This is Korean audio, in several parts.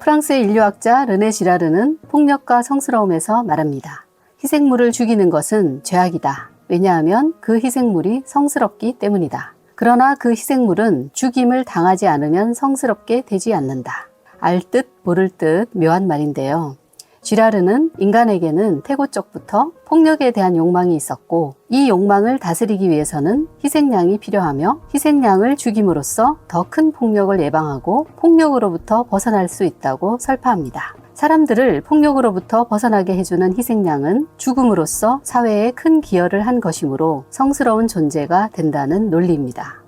프랑스의 인류학자 르네 지라르는 폭력과 성스러움에서 말합니다. 희생물을 죽이는 것은 죄악이다. 왜냐하면 그 희생물이 성스럽기 때문이다. 그러나 그 희생물은 죽임을 당하지 않으면 성스럽게 되지 않는다. 알 듯 모를 듯 묘한 말인데요. 지라르는 인간에게는 태고적부터 폭력에 대한 욕망이 있었고 이 욕망을 다스리기 위해서는 희생양이 필요하며 희생양을 죽임으로써 더 큰 폭력을 예방하고 폭력으로부터 벗어날 수 있다고 설파합니다. 사람들을 폭력으로부터 벗어나게 해주는 희생양은 죽음으로써 사회에 큰 기여를 한 것이므로 성스러운 존재가 된다는 논리입니다.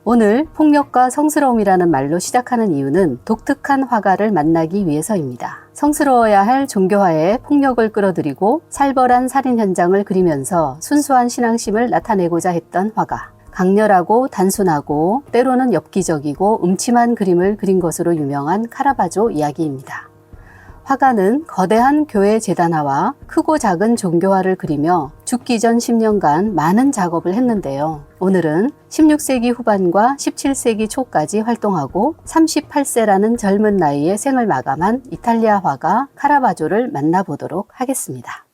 오늘 폭력과 성스러움이라는 말로 시작하는 이유는 독특한 화가를 만나기 위해서입니다. 성스러워야 할 종교화에 폭력을 끌어들이고 살벌한 살인 현장을 그리면서 순수한 신앙심을 나타내고자 했던 화가. 강렬하고 단순하고 때로는 엽기적이고 음침한 그림을 그린 것으로 유명한 카라바조 이야기입니다. 화가는 거대한 교회 재단화와 크고 작은 종교화를 그리며 죽기 전 10년간 많은 작업을 했는데요. 오늘은 16세기 후반과 17세기 초까지 활동하고 38세라는 젊은 나이에 생을 마감한 이탈리아 화가 카라바조를 만나보도록 하겠습니다.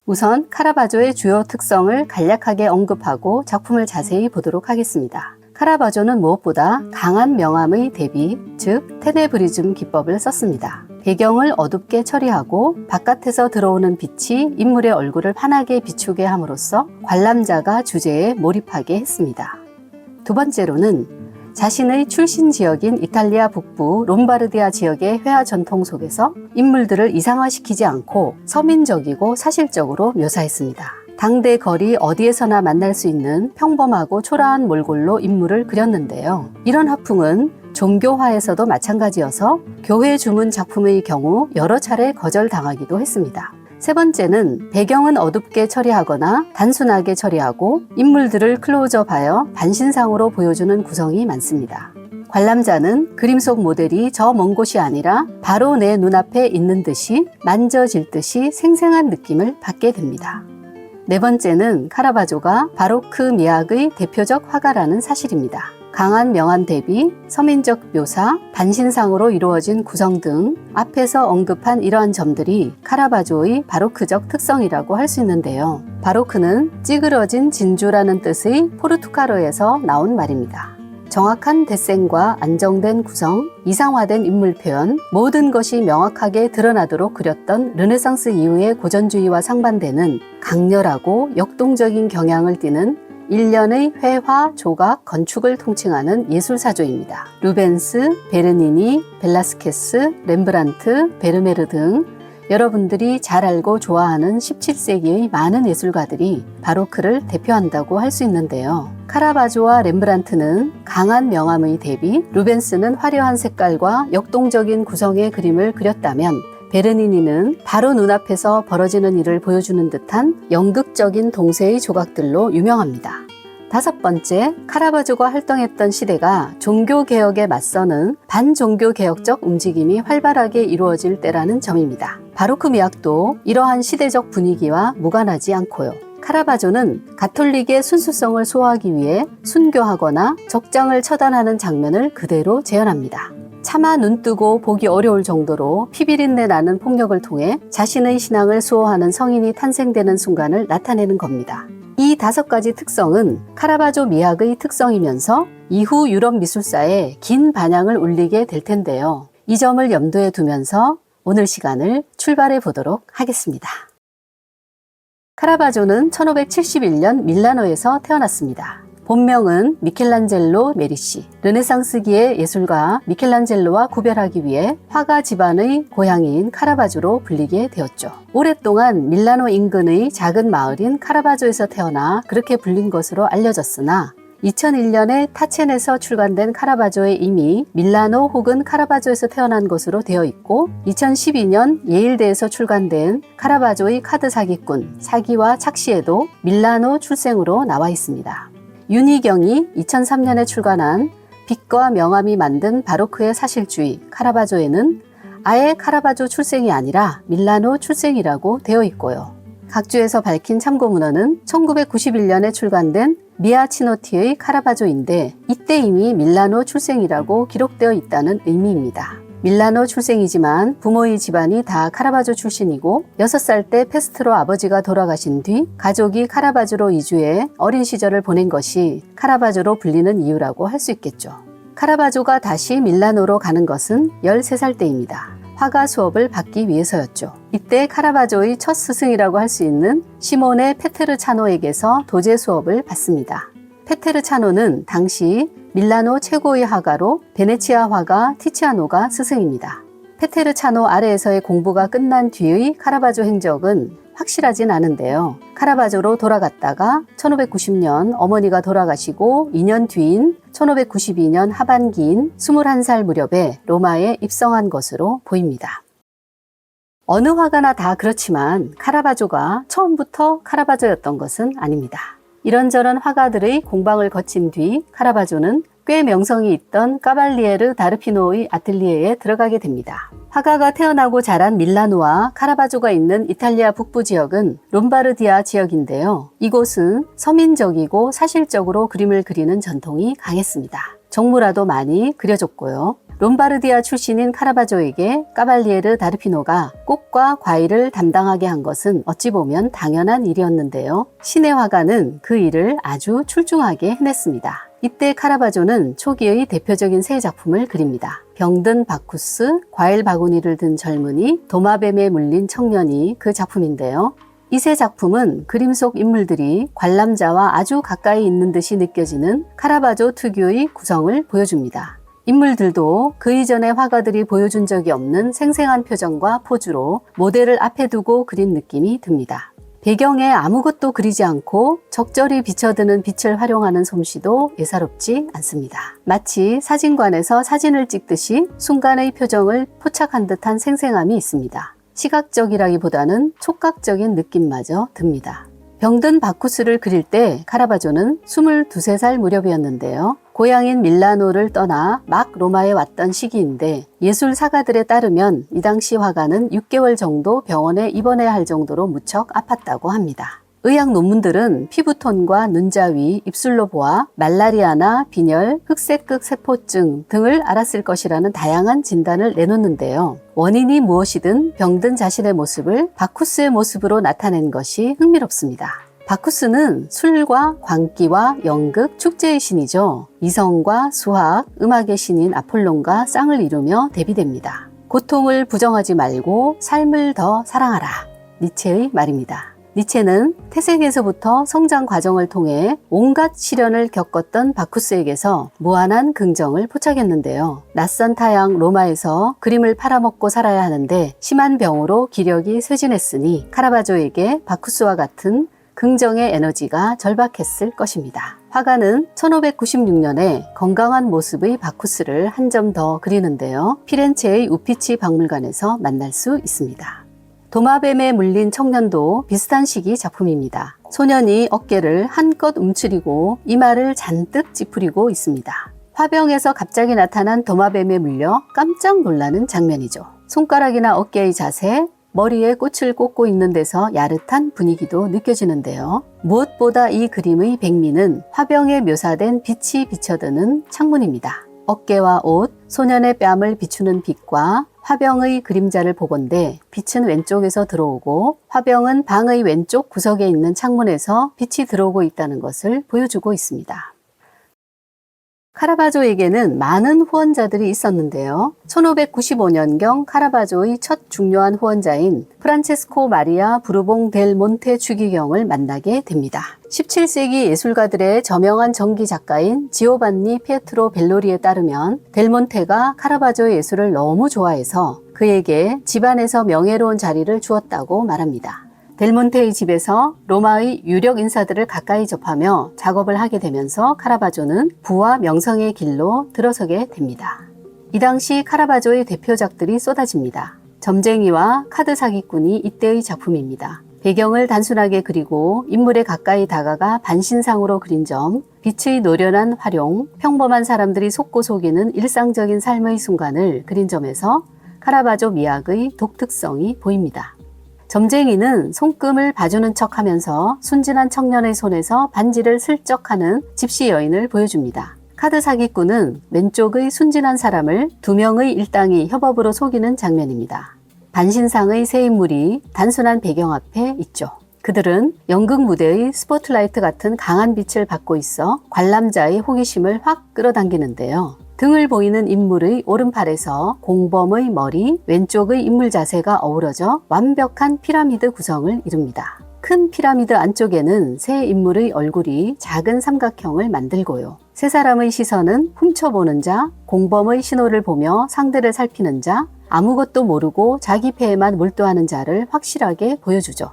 우선 카라바조의 주요 특성을 간략하게 언급하고 작품을 자세히 보도록 하겠습니다. 카라바조는 무엇보다 강한 명암의 대비, 즉 테네브리즘 기법을 썼습니다. 배경을 어둡게 처리하고 바깥에서 들어오는 빛이 인물의 얼굴을 환하게 비추게 함으로써 관람자가 주제에 몰입하게 했습니다. 두 번째로는 자신의 출신 지역인 이탈리아 북부 롬바르디아 지역의 회화 전통 속에서 인물들을 이상화시키지 않고 서민적이고 사실적으로 묘사했습니다. 당대 거리 어디에서나 만날 수 있는 평범하고 초라한 몰골로 인물을 그렸는데요. 이런 화풍은 종교화에서도 마찬가지여서 교회 주문 작품의 경우 여러 차례 거절당하기도 했습니다. 세 번째는 배경은 어둡게 처리하거나 단순하게 처리하고 인물들을 클로즈업하여 반신상으로 보여주는 구성이 많습니다. 관람자는 그림 속 모델이 저 먼 곳이 아니라 바로 내 눈앞에 있는 듯이 만져질 듯이 생생한 느낌을 받게 됩니다. 네 번째는 카라바조가 바로크 미학의 대표적 화가라는 사실입니다. 강한 명암 대비, 서민적 묘사, 반신상으로 이루어진 구성 등 앞에서 언급한 이러한 점들이 카라바조의 바로크적 특성이라고 할 수 있는데요. 바로크는 찌그러진 진주라는 뜻의 포르투갈어에서 나온 말입니다. 정확한 대생과 안정된 구성, 이상화된 인물 표현, 모든 것이 명확하게 드러나도록 그렸던 르네상스 이후의 고전주의와 상반되는 강렬하고 역동적인 경향을 띠는 일련의 회화, 조각, 건축을 통칭하는 예술사조입니다. 루벤스, 베르니니, 벨라스케스, 렘브란트, 베르메르 등 여러분들이 잘 알고 좋아하는 17세기의 많은 예술가들이 바로크를 대표한다고 할 수 있는데요. 카라바조와 렘브란트는 강한 명암의 대비, 루벤스는 화려한 색깔과 역동적인 구성의 그림을 그렸다면 베르니니는 바로 눈앞에서 벌어지는 일을 보여주는 듯한 연극적인 동세의 조각들로 유명합니다. 다섯 번째, 카라바조가 활동했던 시대가 종교개혁에 맞서는 반종교개혁적 움직임이 활발하게 이루어질 때라는 점입니다. 바로크 미학도 이러한 시대적 분위기와 무관하지 않고요. 카라바조는 가톨릭의 순수성을 소화하기 위해 순교하거나 적장을 처단하는 장면을 그대로 재현합니다. 차마 눈뜨고 보기 어려울 정도로 피비린내 나는 폭력을 통해 자신의 신앙을 수호하는 성인이 탄생되는 순간을 나타내는 겁니다. 이 다섯 가지 특성은 카라바조 미학의 특성이면서 이후 유럽 미술사에 긴 반향을 울리게 될 텐데요. 이 점을 염두에 두면서 오늘 시간을 출발해 보도록 하겠습니다. 카라바조는 1571년 밀라노에서 태어났습니다. 본명은 미켈란젤로 메리시. 르네상스기의 예술가 미켈란젤로와 구별하기 위해 화가 집안의 고향인 카라바조로 불리게 되었죠. 오랫동안 밀라노 인근의 작은 마을인 카라바조에서 태어나 그렇게 불린 것으로 알려졌으나 2001년에 타첸에서 출간된 카라바조에 이미 밀라노 혹은 카라바조에서 태어난 것으로 되어 있고 2012년 예일대에서 출간된 카라바조의 카드 사기꾼, 사기와 착시에도 밀라노 출생으로 나와 있습니다. 윤희경이 2003년에 출간한 빛과 명암이 만든 바로크의 사실주의 카라바조에는 아예 카라바조 출생이 아니라 밀라노 출생이라고 되어 있고요. 각주에서 밝힌 참고문헌은 1991년에 출간된 미아치노티의 카라바조인데 이때 이미 밀라노 출생이라고 기록되어 있다는 의미입니다. 밀라노 출생이지만 부모의 집안이 다 카라바조 출신이고 6살 때 페스트로 아버지가 돌아가신 뒤 가족이 카라바조로 이주해 어린 시절을 보낸 것이 카라바조로 불리는 이유라고 할 수 있겠죠. 카라바조가 다시 밀라노로 가는 것은 13살 때입니다. 화가 수업을 받기 위해서였죠. 이때 카라바조의 첫 스승이라고 할 수 있는 시모네 페테르차노에게서 도제 수업을 받습니다. 페테르차노는 당시 밀라노 최고의 화가로 베네치아 화가 티치아노가 스승입니다. 페테르차노 아래에서의 공부가 끝난 뒤의 카라바조 행적은 확실하진 않은데요. 카라바조로 돌아갔다가 1590년 어머니가 돌아가시고 2년 뒤인 1592년 하반기인 21살 무렵에 로마에 입성한 것으로 보입니다. 어느 화가나 다 그렇지만 카라바조가 처음부터 카라바조였던 것은 아닙니다. 이런저런 화가들의 공방을 거친 뒤 카라바조는 꽤 명성이 있던 까발리에르 다르피노의 아틀리에에 들어가게 됩니다. 화가가 태어나고 자란 밀라노와 카라바조가 있는 이탈리아 북부 지역은 롬바르디아 지역인데요. 이곳은 서민적이고 사실적으로 그림을 그리는 전통이 강했습니다. 정무라도 많이 그려줬고요. 롬바르디아 출신인 카라바조에게 까발리에르 다르피노가 꽃과 과일을 담당하게 한 것은 어찌 보면 당연한 일이었는데요. 신의 화가는 그 일을 아주 출중하게 해냈습니다. 이때 카라바조는 초기의 대표적인 세 작품을 그립니다. 병든 바쿠스, 과일 바구니를 든 젊은이, 도마뱀에 물린 청년이 그 작품인데요. 이 세 작품은 그림 속 인물들이 관람자와 아주 가까이 있는 듯이 느껴지는 카라바조 특유의 구성을 보여줍니다. 인물들도 그 이전의 화가들이 보여준 적이 없는 생생한 표정과 포즈로 모델을 앞에 두고 그린 느낌이 듭니다. 배경에 아무것도 그리지 않고 적절히 비쳐드는 빛을 활용하는 솜씨도 예사롭지 않습니다. 마치 사진관에서 사진을 찍듯이 순간의 표정을 포착한 듯한 생생함이 있습니다. 시각적이라기보다는 촉각적인 느낌마저 듭니다. 병든 바쿠스를 그릴 때 카라바조는 22~23살 무렵이었는데요. 고향인 밀라노를 떠나 막 로마에 왔던 시기인데 예술사가들에 따르면 이 당시 화가는 6개월 정도 병원에 입원해야 할 정도로 무척 아팠다고 합니다. 의학 논문들은 피부톤과 눈자위, 입술로보아 말라리아나 빈혈, 흑색극 세포증 등을 알았을 것이라는 다양한 진단을 내놓는데요. 원인이 무엇이든 병든 자신의 모습을 바쿠스의 모습으로 나타낸 것이 흥미롭습니다. 바쿠스는 술과 광기와 연극, 축제의 신이죠. 이성과 수학, 음악의 신인 아폴론과 쌍을 이루며 대비됩니다. 고통을 부정하지 말고 삶을 더 사랑하라. 니체의 말입니다. 니체는 태생에서부터 성장 과정을 통해 온갖 시련을 겪었던 바쿠스에게서 무한한 긍정을 포착했는데요. 낯선 타양 로마에서 그림을 팔아먹고 살아야 하는데 심한 병으로 기력이 쇠진했으니 카라바조에게 바쿠스와 같은 긍정의 에너지가 절박했을 것입니다. 화가는 1596년에 건강한 모습의 바쿠스를 한 점 더 그리는데요. 피렌체의 우피치 박물관에서 만날 수 있습니다. 도마뱀에 물린 청년도 비슷한 시기 작품입니다. 소년이 어깨를 한껏 움츠리고 이마를 잔뜩 찌푸리고 있습니다. 화병에서 갑자기 나타난 도마뱀에 물려 깜짝 놀라는 장면이죠. 손가락이나 어깨의 자세, 머리에 꽃을 꽂고 있는 데서 야릇한 분위기도 느껴지는데요. 무엇보다 이 그림의 백미는 화병에 묘사된 빛이 비쳐드는 창문입니다. 어깨와 옷, 소년의 뺨을 비추는 빛과 화병의 그림자를 보건대 빛은 왼쪽에서 들어오고 화병은 방의 왼쪽 구석에 있는 창문에서 빛이 들어오고 있다는 것을 보여주고 있습니다. 카라바조에게는 많은 후원자들이 있었는데요. 1595년경 카라바조의 첫 중요한 후원자인 프란체스코 마리아 부르봉 델 몬테 추기경을 만나게 됩니다. 17세기 예술가들의 저명한 전기 작가인 지오반니 피에트로 벨로리에 따르면 델 몬테가 카라바조의 예술을 너무 좋아해서 그에게 집안에서 명예로운 자리를 주었다고 말합니다. 델몬테의 집에서 로마의 유력 인사들을 가까이 접하며 작업을 하게 되면서 카라바조는 부와 명성의 길로 들어서게 됩니다. 이 당시 카라바조의 대표작들이 쏟아집니다. 점쟁이와 카드 사기꾼이 이때의 작품입니다. 배경을 단순하게 그리고 인물에 가까이 다가가 반신상으로 그린 점, 빛의 노련한 활용, 평범한 사람들이 속고 속이는 일상적인 삶의 순간을 그린 점에서 카라바조 미학의 독특성이 보입니다. 점쟁이는 손금을 봐주는 척하면서 순진한 청년의 손에서 반지를 슬쩍 하는 집시 여인을 보여줍니다. 카드 사기꾼은 왼쪽의 순진한 사람을 두 명의 일당이 협업으로 속이는 장면입니다. 반신상의 세 인물이 단순한 배경 앞에 있죠. 그들은 연극 무대의 스포트라이트 같은 강한 빛을 받고 있어 관람자의 호기심을 확 끌어당기는데요. 등을 보이는 인물의 오른팔에서 공범의 머리, 왼쪽의 인물 자세가 어우러져 완벽한 피라미드 구성을 이룹니다. 큰 피라미드 안쪽에는 세 인물의 얼굴이 작은 삼각형을 만들고요. 세 사람의 시선은 훔쳐보는 자, 공범의 신호를 보며 상대를 살피는 자, 아무것도 모르고 자기 패에만 몰두하는 자를 확실하게 보여주죠.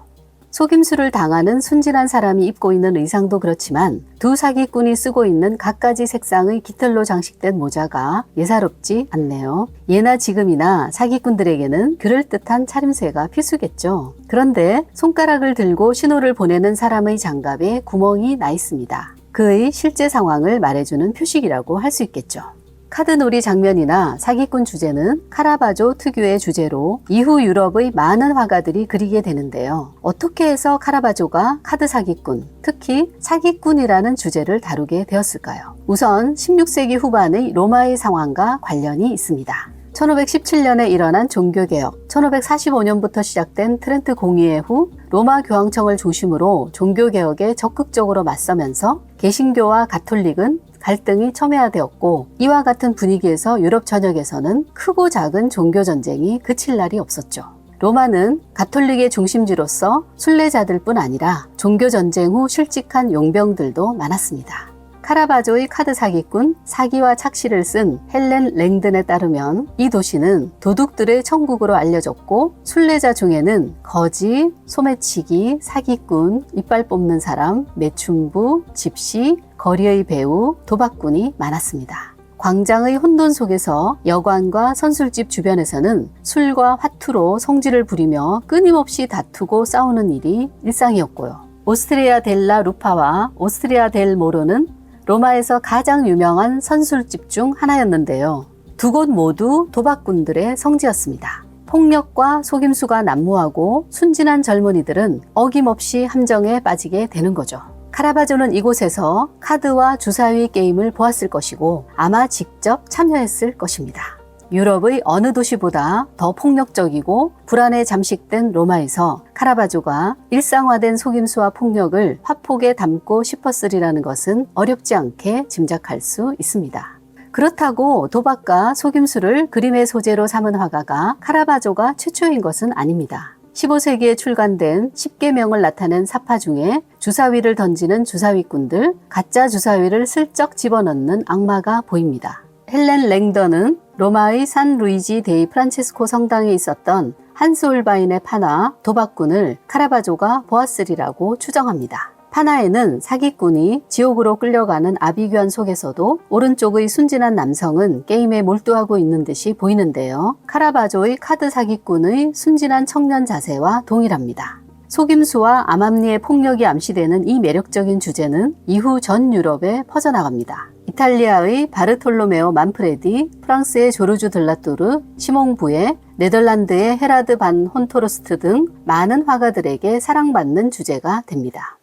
속임수를 당하는 순진한 사람이 입고 있는 의상도 그렇지만 두 사기꾼이 쓰고 있는 갖가지 색상의 깃털로 장식된 모자가 예사롭지 않네요. 예나 지금이나 사기꾼들에게는 그럴듯한 차림새가 필수겠죠. 그런데 손가락을 들고 신호를 보내는 사람의 장갑에 구멍이 나 있습니다. 그의 실제 상황을 말해주는 표식이라고 할 수 있겠죠. 카드놀이 장면이나 사기꾼 주제는 카라바조 특유의 주제로 이후 유럽의 많은 화가들이 그리게 되는데요. 어떻게 해서 카라바조가 카드 사기꾼, 특히 사기꾼이라는 주제를 다루게 되었을까요? 우선 16세기 후반의 로마의 상황과 관련이 있습니다. 1517년에 일어난 종교개혁, 1545년부터 시작된 트렌트 공의회 후 로마 교황청을 중심으로 종교개혁에 적극적으로 맞서면서 개신교와 가톨릭은 갈등이 첨예화되었고, 이와 같은 분위기에서 유럽 전역에서는 크고 작은 종교전쟁이 그칠 날이 없었죠. 로마는 가톨릭의 중심지로서 순례자들 뿐 아니라 종교전쟁 후 실직한 용병들도 많았습니다. 카라바조의 카드 사기꾼 사기와 착시를 쓴 헬렌 랭든에 따르면 이 도시는 도둑들의 천국으로 알려졌고, 순례자 중에는 거지, 소매치기, 사기꾼, 이빨 뽑는 사람, 매춘부, 집시, 거리의 배우, 도박꾼이 많았습니다. 광장의 혼돈 속에서 여관과 선술집 주변에서는 술과 화투로 성질을 부리며 끊임없이 다투고 싸우는 일이 일상이었고요. 오스트리아 델라 루파와 오스트리아 델 모로는 로마에서 가장 유명한 선술집 중 하나였는데요. 두 곳 모두 도박꾼들의 성지였습니다. 폭력과 속임수가 난무하고 순진한 젊은이들은 어김없이 함정에 빠지게 되는 거죠. 카라바조는 이곳에서 카드와 주사위 게임을 보았을 것이고 아마 직접 참여했을 것입니다. 유럽의 어느 도시보다 더 폭력적이고 불안에 잠식된 로마에서 카라바조가 일상화된 속임수와 폭력을 화폭에 담고 싶었으리라는 것은 어렵지 않게 짐작할 수 있습니다. 그렇다고 도박과 속임수를 그림의 소재로 삼은 화가가 카라바조가 최초인 것은 아닙니다. 15세기에 출간된 10계명을 나타낸 사파 중에 주사위를 던지는 주사위꾼들, 가짜 주사위를 슬쩍 집어넣는 악마가 보입니다. 헬렌 랭던은 로마의 산 루이지 데이 프란체스코 성당에 있었던 한스 홀바인의 판화 도박꾼을 카라바조가 보았으리라고 추정합니다. 판화에는 사기꾼이 지옥으로 끌려가는 아비규환 속에서도 오른쪽의 순진한 남성은 게임에 몰두하고 있는 듯이 보이는데요. 카라바조의 카드 사기꾼의 순진한 청년 자세와 동일합니다. 속임수와 암암리의 폭력이 암시되는 이 매력적인 주제는 이후 전 유럽에 퍼져나갑니다. 이탈리아의 바르톨로메오 만프레디, 프랑스의 조르주 들라뚜르, 시몽 부에, 네덜란드의 헤라드 반 혼토르스트 등 많은 화가들에게 사랑받는 주제가 됩니다.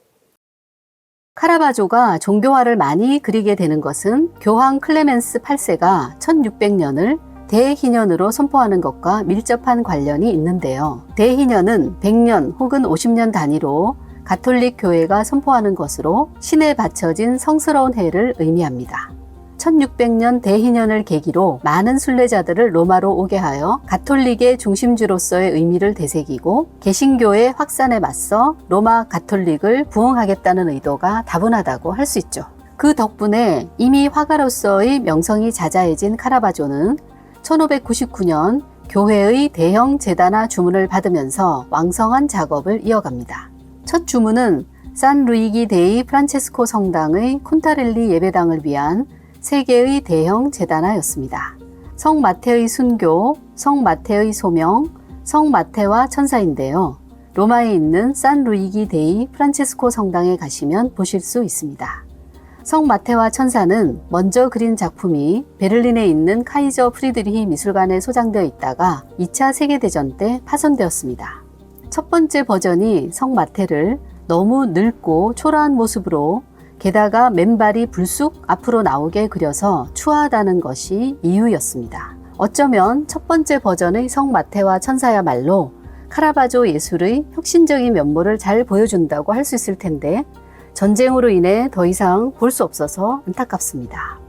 카라바조가 종교화를 많이 그리게 되는 것은 교황 클레멘스 8세가 1600년을 대희년으로 선포하는 것과 밀접한 관련이 있는데요. 대희년은 100년 혹은 50년 단위로 가톨릭 교회가 선포하는 것으로 신에 바쳐진 성스러운 해를 의미합니다. 1600년 대희년을 계기로 많은 순례자들을 로마로 오게 하여 가톨릭의 중심지로서의 의미를 되새기고 개신교의 확산에 맞서 로마 가톨릭을 부흥하겠다는 의도가 다분하다고 할 수 있죠. 그 덕분에 이미 화가로서의 명성이 자자해진 카라바조는 1599년 교회의 대형 제단화 주문을 받으면서 왕성한 작업을 이어갑니다. 첫 주문은 산 루이기 데이 프란체스코 성당의 콘타렐리 예배당을 위한 3개의 대형 제단화였습니다. 성 마테의 순교, 성 마테의 소명, 성 마테와 천사인데요. 로마에 있는 산 루이기 데이 프란체스코 성당에 가시면 보실 수 있습니다. 성 마테와 천사는 먼저 그린 작품이 베를린에 있는 카이저 프리드리히 미술관에 소장되어 있다가 2차 세계대전 때 파손되었습니다. 첫 번째 버전이 성 마테를 너무 늙고 초라한 모습으로 게다가 맨발이 불쑥 앞으로 나오게 그려서 추하다는 것이 이유였습니다. 어쩌면 첫 번째 버전의 성마테와 천사야말로 카라바조 예술의 혁신적인 면모를 잘 보여준다고 할 수 있을 텐데 전쟁으로 인해 더 이상 볼 수 없어서 안타깝습니다.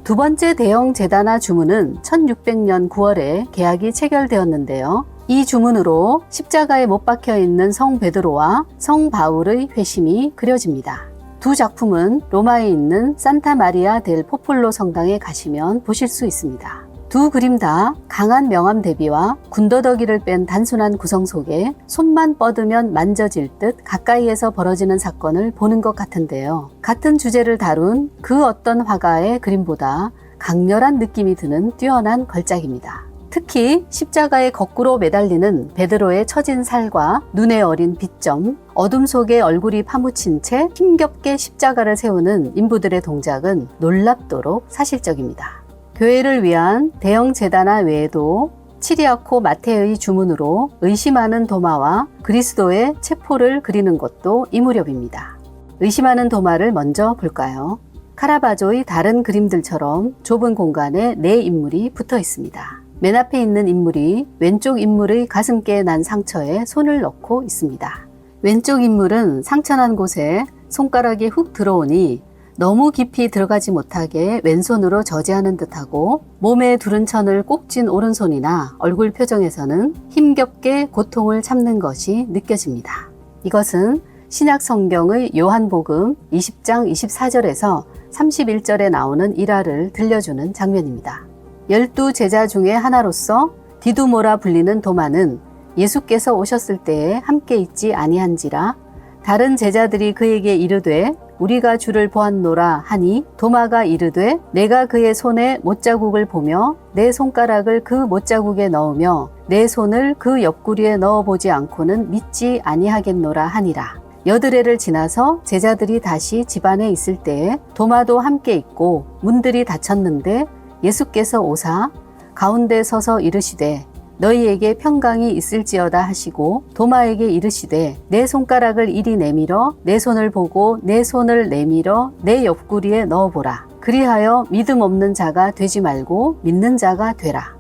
두 번째 대형 제다나 주문은 1600년 9월에 계약이 체결되었는데요. 이 주문으로 십자가에 못 박혀 있는 성 베드로와 성 바울의 회심이 그려집니다. 두 작품은 로마에 있는 산타 마리아 델 포폴로 성당에 가시면 보실 수 있습니다. 두 그림 다 강한 명암 대비와 군더더기를 뺀 단순한 구성 속에 손만 뻗으면 만져질 듯 가까이에서 벌어지는 사건을 보는 것 같은데요. 같은 주제를 다룬 그 어떤 화가의 그림보다 강렬한 느낌이 드는 뛰어난 걸작입니다. 특히 십자가에 거꾸로 매달리는 베드로의 처진 살과 눈에 어린 빛점, 어둠 속에 얼굴이 파묻힌 채 힘겹게 십자가를 세우는 인부들의 동작은 놀랍도록 사실적입니다. 교회를 위한 대형 제다나 외에도 치리아코 마테의 주문으로 의심하는 도마와 그리스도의 체포를 그리는 것도 이 무렵입니다. 의심하는 도마를 먼저 볼까요? 카라바조의 다른 그림들처럼 좁은 공간에 네 인물이 붙어 있습니다. 맨 앞에 있는 인물이 왼쪽 인물의 가슴께에 난 상처에 손을 넣고 있습니다. 왼쪽 인물은 상처난 곳에 손가락이 훅 들어오니 너무 깊이 들어가지 못하게 왼손으로 저지하는 듯하고 몸에 두른 천을 꼭 쥔 오른손이나 얼굴 표정에서는 힘겹게 고통을 참는 것이 느껴집니다. 이것은 신약 성경의 요한복음 20장 24절에서 31절에 나오는 일화를 들려주는 장면입니다. 12 제자 중에 하나로서 디두모라 불리는 도마는 예수께서 오셨을 때에 함께 있지 아니한지라 다른 제자들이 그에게 이르되 우리가 주를 보았노라 하니 도마가 이르되 내가 그의 손에 못자국을 보며 내 손가락을 그 못자국에 넣으며 내 손을 그 옆구리에 넣어보지 않고는 믿지 아니하겠노라 하니라. 여드레를 지나서 제자들이 다시 집안에 있을 때에 도마도 함께 있고 문들이 닫혔는데 예수께서 오사 가운데 서서 이르시되 너희에게 평강이 있을지어다 하시고 도마에게 이르시되 내 손가락을 이리 내밀어 내 손을 보고 내 손을 내밀어 내 옆구리에 넣어보라. 그리하여 믿음 없는 자가 되지 말고 믿는 자가 되라.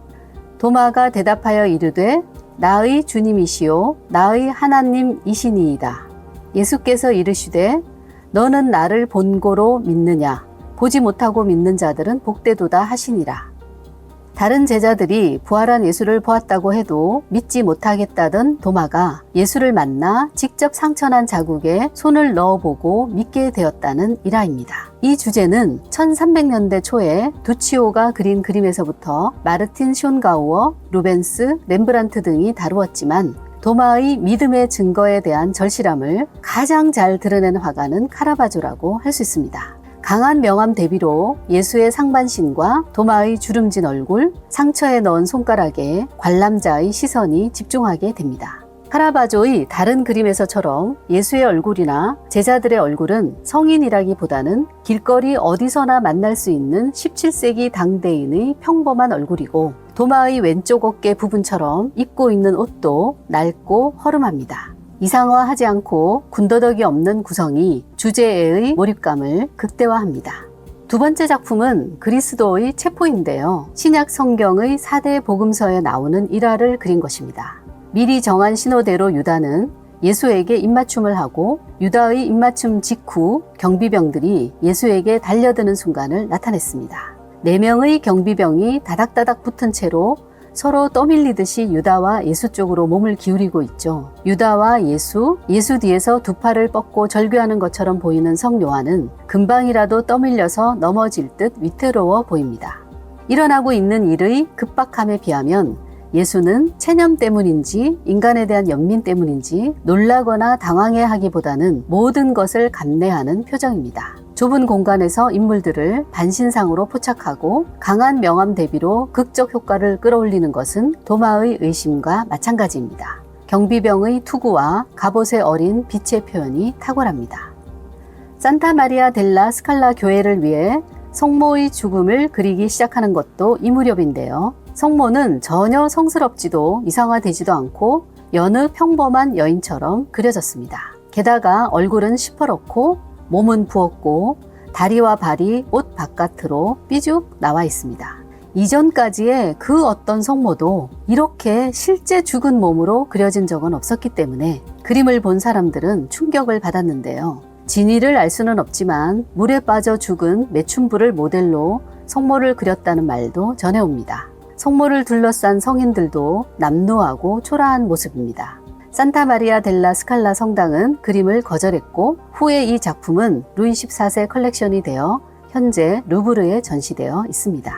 도마가 대답하여 이르되 나의 주님이시요 나의 하나님이시니이다. 예수께서 이르시되 너는 나를 본고로 믿느냐 보지 못하고 믿는 자들은 복되도다 하시니라. 다른 제자들이 부활한 예수를 보았다고 해도 믿지 못하겠다던 도마가 예수를 만나 직접 상처난 자국에 손을 넣어보고 믿게 되었다는 일화입니다. 이 주제는 1300년대 초에 두치오가 그린 그림에서부터 마르틴 숀가우어, 루벤스, 렘브란트 등이 다루었지만 도마의 믿음의 증거에 대한 절실함을 가장 잘 드러낸 화가는 카라바조라고 할 수 있습니다. 강한 명암 대비로 예수의 상반신과 도마의 주름진 얼굴, 상처에 넣은 손가락에 관람자의 시선이 집중하게 됩니다. 카라바조의 다른 그림에서처럼 예수의 얼굴이나 제자들의 얼굴은 성인이라기보다는 길거리 어디서나 만날 수 있는 17세기 당대인의 평범한 얼굴이고 도마의 왼쪽 어깨 부분처럼 입고 있는 옷도 낡고 허름합니다. 이상화하지 않고 군더더기 없는 구성이 주제의 몰입감을 극대화합니다. 두 번째 작품은 그리스도의 체포인데요. 신약 성경의 4대 복음서에 나오는 일화를 그린 것입니다. 미리 정한 신호대로 유다는 예수에게 입맞춤을 하고 유다의 입맞춤 직후 경비병들이 예수에게 달려드는 순간을 나타냈습니다. 4명의 경비병이 다닥다닥 붙은 채로 서로 떠밀리듯이 유다와 예수 쪽으로 몸을 기울이고 있죠. 유다와 예수 뒤에서 두 팔을 뻗고 절규하는 것처럼 보이는 성 요한은 금방이라도 떠밀려서 넘어질 듯 위태로워 보입니다. 일어나고 있는 일의 급박함에 비하면 예수는 체념 때문인지 인간에 대한 연민 때문인지 놀라거나 당황해하기보다는 모든 것을 감내하는 표정입니다. 좁은 공간에서 인물들을 반신상으로 포착하고 강한 명암 대비로 극적 효과를 끌어올리는 것은 도마의 의심과 마찬가지입니다. 경비병의 투구와 갑옷에 어린 빛의 표현이 탁월합니다. 산타 마리아 델라 스칼라 교회를 위해 성모의 죽음을 그리기 시작하는 것도 이 무렵인데요. 성모는 전혀 성스럽지도 이상화되지도 않고 여느 평범한 여인처럼 그려졌습니다. 게다가 얼굴은 시퍼렇고 몸은 부었고 다리와 발이 옷 바깥으로 삐죽 나와 있습니다. 이전까지의 그 어떤 성모도 이렇게 실제 죽은 몸으로 그려진 적은 없었기 때문에 그림을 본 사람들은 충격을 받았는데요. 진위를 알 수는 없지만 물에 빠져 죽은 매춘부를 모델로 성모를 그렸다는 말도 전해옵니다. 성모를 둘러싼 성인들도 남루하고 초라한 모습입니다. 산타 마리아 델라 스칼라 성당은 그림을 거절했고 후에 이 작품은 루이 14세 컬렉션이 되어 현재 루브르에 전시되어 있습니다.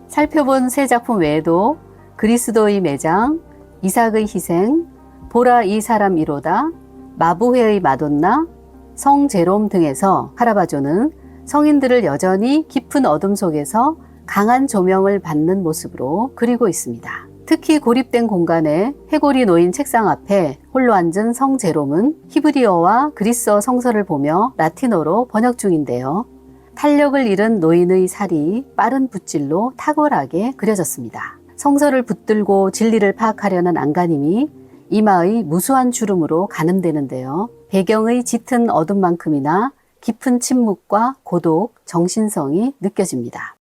살펴본 세 작품 외에도 그리스도의 매장, 이삭의 희생, 보라 이 사람 이로다, 마부회의 마돈나, 성 제롬 등에서 카라바조는 성인들을 여전히 깊은 어둠 속에서 강한 조명을 받는 모습으로 그리고 있습니다. 특히 고립된 공간에 해골이 놓인 책상 앞에 홀로 앉은 성 제롬은 히브리어와 그리스어 성서를 보며 라틴어로 번역 중인데요. 탄력을 잃은 노인의 살이 빠른 붓질로 탁월하게 그려졌습니다. 성서를 붙들고 진리를 파악하려는 안간힘이 이마의 무수한 주름으로 가늠되는데요. 배경의 짙은 어둠만큼이나 깊은 침묵과 고독, 정신성이 느껴집니다.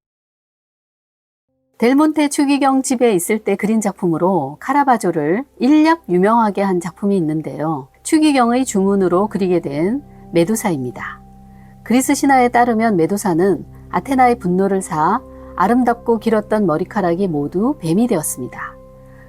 델몬테 추기경 집에 있을 때 그린 작품으로 카라바조를 일약 유명하게 한 작품이 있는데요. 추기경의 주문으로 그리게 된 메두사입니다. 그리스 신화에 따르면 메두사는 아테나의 분노를 사 아름답고 길었던 머리카락이 모두 뱀이 되었습니다.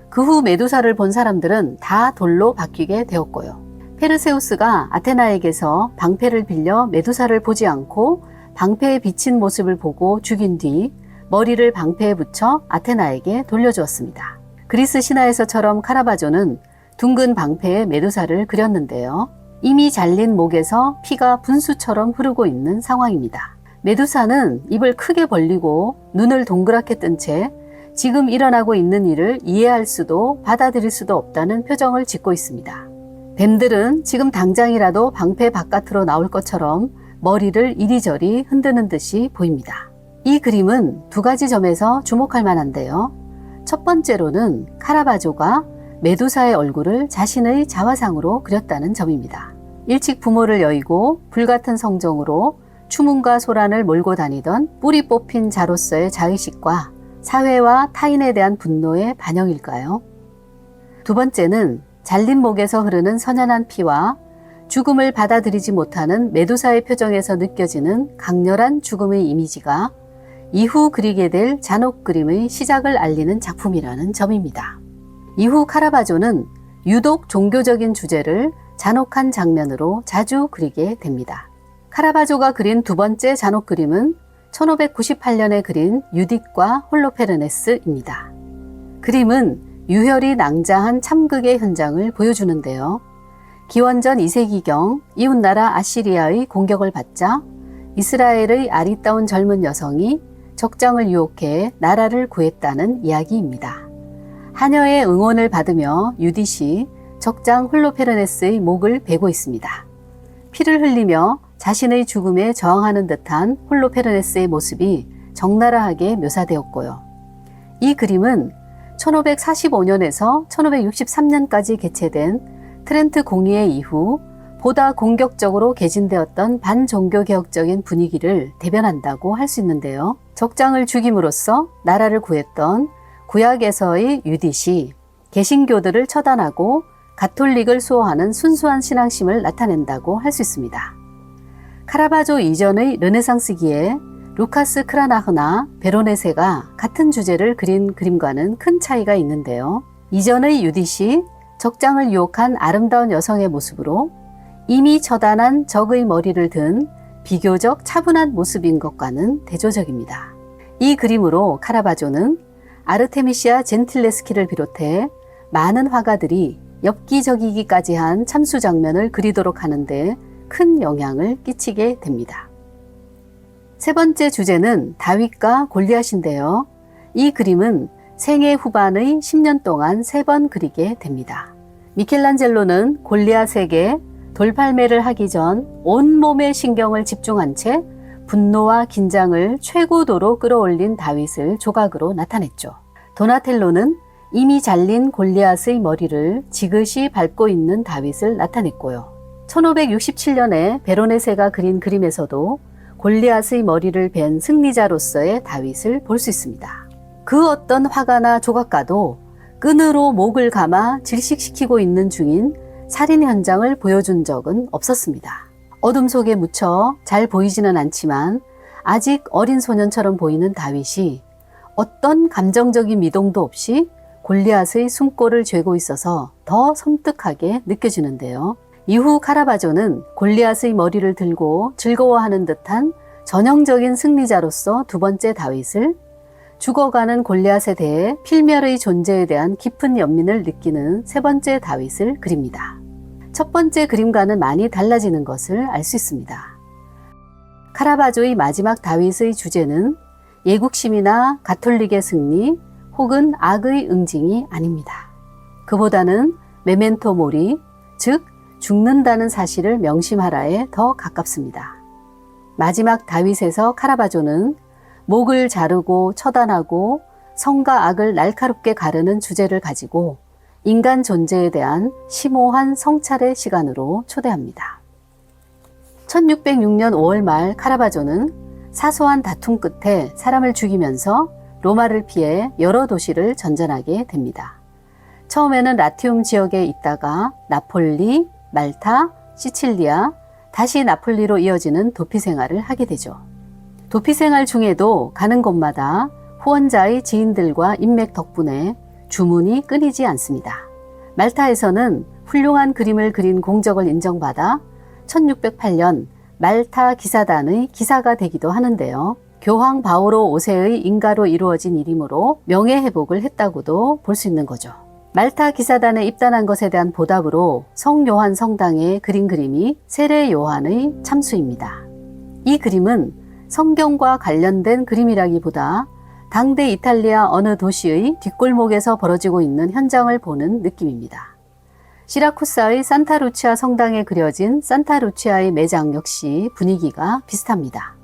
그 후 메두사를 본 사람들은 다 돌로 바뀌게 되었고요. 페르세우스가 아테나에게서 방패를 빌려 메두사를 보지 않고 방패에 비친 모습을 보고 죽인 뒤 머리를 방패에 붙여 아테나에게 돌려주었습니다. 그리스 신화에서처럼 카라바조는 둥근 방패에 메두사를 그렸는데요. 이미 잘린 목에서 피가 분수처럼 흐르고 있는 상황입니다. 메두사는 입을 크게 벌리고 눈을 동그랗게 뜬 채 지금 일어나고 있는 일을 이해할 수도 받아들일 수도 없다는 표정을 짓고 있습니다. 뱀들은 지금 당장이라도 방패 바깥으로 나올 것처럼 머리를 이리저리 흔드는 듯이 보입니다. 이 그림은 두 가지 점에서 주목할 만한데요. 첫 번째로는 카라바조가 메두사의 얼굴을 자신의 자화상으로 그렸다는 점입니다. 일찍 부모를 여의고 불같은 성정으로 추문과 소란을 몰고 다니던 뿌리 뽑힌 자로서의 자의식과 사회와 타인에 대한 분노의 반영일까요? 두 번째는 잘린 목에서 흐르는 선연한 피와 죽음을 받아들이지 못하는 메두사의 표정에서 느껴지는 강렬한 죽음의 이미지가 이후 그리게 될 잔혹 그림의 시작을 알리는 작품이라는 점입니다. 이후 카라바조는 유독 종교적인 주제를 잔혹한 장면으로 자주 그리게 됩니다. 카라바조가 그린 두 번째 잔혹 그림은 1598년에 그린 유딧과 홀로페르네스입니다. 그림은 유혈이 낭자한 참극의 현장을 보여주는데요. 기원전 2세기경 이웃나라 아시리아의 공격을 받자 이스라엘의 아리따운 젊은 여성이 적장을 유혹해 나라를 구했다는 이야기입니다. 하녀의 응원을 받으며 유딧이 적장 홀로페르네스의 목을 베고 있습니다. 피를 흘리며 자신의 죽음에 저항하는 듯한 홀로페르네스의 모습이 적나라하게 묘사되었고요. 이 그림은 1545년에서 1563년까지 개최된 트렌트 공의회 이후 보다 공격적으로 개진되었던 반종교개혁적인 분위기를 대변한다고 할 수 있는데요. 적장을 죽임으로써 나라를 구했던 구약에서의 유딧이 개신교들을 처단하고 가톨릭을 수호하는 순수한 신앙심을 나타낸다고 할 수 있습니다. 카라바조 이전의 르네상스기에 루카스 크라나흐나 베로네세가 같은 주제를 그린 그림과는 큰 차이가 있는데요. 이전의 유딧이 적장을 유혹한 아름다운 여성의 모습으로 이미 처단한 적의 머리를 든 비교적 차분한 모습인 것과는 대조적입니다. 이 그림으로 카라바조는 아르테미시아 젠틸레스키를 비롯해 많은 화가들이 엽기적이기까지 한 참수 장면을 그리도록 하는데 큰 영향을 끼치게 됩니다. 세 번째 주제는 다윗과 골리앗인데요. 이 그림은 생애 후반의 10년 동안 3번 그리게 됩니다. 미켈란젤로는 골리앗에게 돌팔매를 하기 전 온몸의 신경을 집중한 채 분노와 긴장을 최고도로 끌어올린 다윗을 조각으로 나타냈죠. 도나텔로는 이미 잘린 골리앗의 머리를 지그시 밟고 있는 다윗을 나타냈고요. 1567년에 베로네세가 그린 그림에서도 골리앗의 머리를 벤 승리자로서의 다윗을 볼 수 있습니다. 그 어떤 화가나 조각가도 끈으로 목을 감아 질식시키고 있는 중인 살인 현장을 보여준 적은 없었습니다. 어둠 속에 묻혀 잘 보이지는 않지만 아직 어린 소년처럼 보이는 다윗이 어떤 감정적인 미동도 없이 골리앗의 숨골을 죄고 있어서 더 섬뜩하게 느껴지는데요. 이후 카라바조는 골리앗의 머리를 들고 즐거워하는 듯한 전형적인 승리자로서 두 번째 다윗을, 죽어가는 골리앗에 대해 필멸의 존재에 대한 깊은 연민을 느끼는 세 번째 다윗을 그립니다. 첫 번째 그림과는 많이 달라지는 것을 알 수 있습니다. 카라바조의 마지막 다윗의 주제는 예국심이나 가톨릭의 승리 혹은 악의 응징이 아닙니다. 그보다는 메멘토 모리, 즉 죽는다는 사실을 명심하라에 더 가깝습니다. 마지막 다윗에서 카라바조는 목을 자르고 처단하고 성과 악을 날카롭게 가르는 주제를 가지고 인간 존재에 대한 심오한 성찰의 시간으로 초대합니다. 1606년 5월 말 카라바조는 사소한 다툼 끝에 사람을 죽이면서 로마를 피해 여러 도시를 전전하게 됩니다. 처음에는 라티움 지역에 있다가 나폴리, 말타, 시칠리아, 다시 나폴리로 이어지는 도피 생활을 하게 되죠. 도피 생활 중에도 가는 곳마다 후원자의 지인들과 인맥 덕분에 주문이 끊이지 않습니다. 말타에서는 훌륭한 그림을 그린 공적을 인정받아 1608년 말타 기사단의 기사가 되기도 하는데요. 교황 바오로 5세의 인가로 이루어진 일이므로 명예회복을 했다고도 볼 수 있는 거죠. 말타 기사단에 입단한 것에 대한 보답으로 성요한 성당에 그린 그림이 세례 요한의 참수입니다. 이 그림은 성경과 관련된 그림이라기보다 당대 이탈리아 어느 도시의 뒷골목에서 벌어지고 있는 현장을 보는 느낌입니다. 시라쿠사의 산타루치아 성당에 그려진 산타루치아의 매장 역시 분위기가 비슷합니다.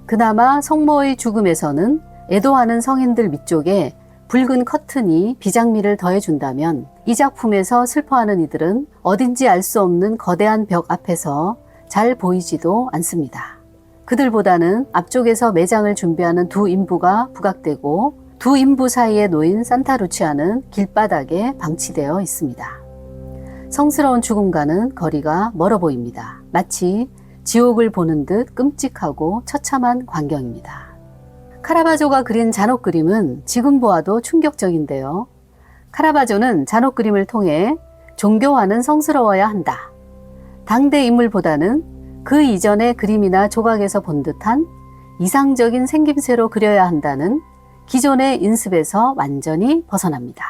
그나마 성모의 죽음에서는 애도하는 성인들 밑쪽에 붉은 커튼이 비장미를 더해준다면 이 작품에서 슬퍼하는 이들은 어딘지 알 수 없는 거대한 벽 앞에서 잘 보이지도 않습니다. 그들보다는 앞쪽에서 매장을 준비하는 두 인부가 부각되고 두 인부 사이에 놓인 산타루치아는 길바닥에 방치되어 있습니다. 성스러운 죽음과는 거리가 멀어 보입니다. 마치 지옥을 보는 듯 끔찍하고 처참한 광경입니다. 카라바조가 그린 잔혹 그림은 지금 보아도 충격적인데요. 카라바조는 잔혹 그림을 통해 종교화는 성스러워야 한다. 당대 인물보다는 그 이전의 그림이나 조각에서 본 듯한 이상적인 생김새로 그려야 한다는 기존의 인습에서 완전히 벗어납니다.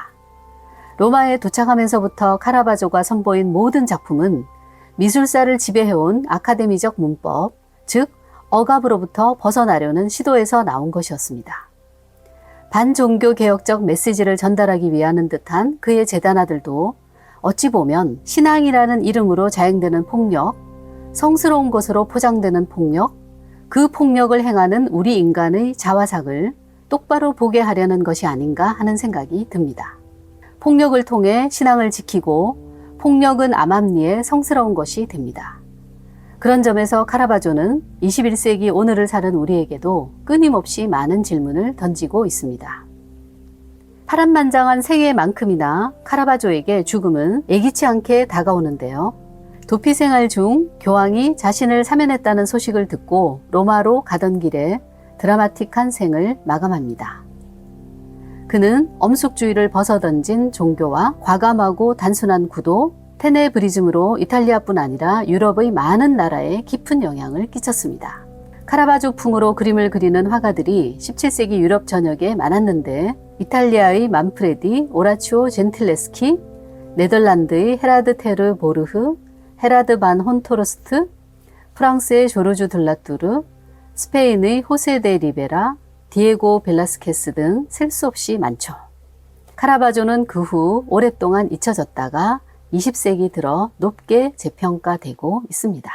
로마에 도착하면서부터 카라바조가 선보인 모든 작품은 미술사를 지배해온 아카데미적 문법, 즉 억압으로부터 벗어나려는 시도에서 나온 것이었습니다. 반종교 개혁적 메시지를 전달하기 위하는 듯한 그의 재단아들도 어찌 보면 신앙이라는 이름으로 자행되는 폭력, 성스러운 것으로 포장되는 폭력, 그 폭력을 행하는 우리 인간의 자화상을 똑바로 보게 하려는 것이 아닌가 하는 생각이 듭니다. 폭력을 통해 신앙을 지키고 폭력은 암암리에 성스러운 것이 됩니다. 그런 점에서 카라바조는 21세기 오늘을 사는 우리에게도 끊임없이 많은 질문을 던지고 있습니다. 파란만장한 생애만큼이나 카라바조에게 죽음은 예기치 않게 다가오는데요. 도피 생활 중 교황이 자신을 사면했다는 소식을 듣고 로마로 가던 길에 드라마틱한 생을 마감합니다. 그는 엄숙주의를 벗어던진 종교와 과감하고 단순한 구도, 테네브리즘으로 이탈리아뿐 아니라 유럽의 많은 나라에 깊은 영향을 끼쳤습니다. 카라바조풍으로 그림을 그리는 화가들이 17세기 유럽 전역에 많았는데 이탈리아의 만프레디 오라치오 젠틸레스키, 네덜란드의 헤라드 테르 보르흐, 헤라드 반 혼토르스트, 프랑스의 조르주 들라뚜르, 스페인의 호세 데 리베라, 디에고 벨라스케스 등 셀 수 없이 많죠. 카라바조는 그 후 오랫동안 잊혀졌다가 20세기 들어 높게 재평가되고 있습니다.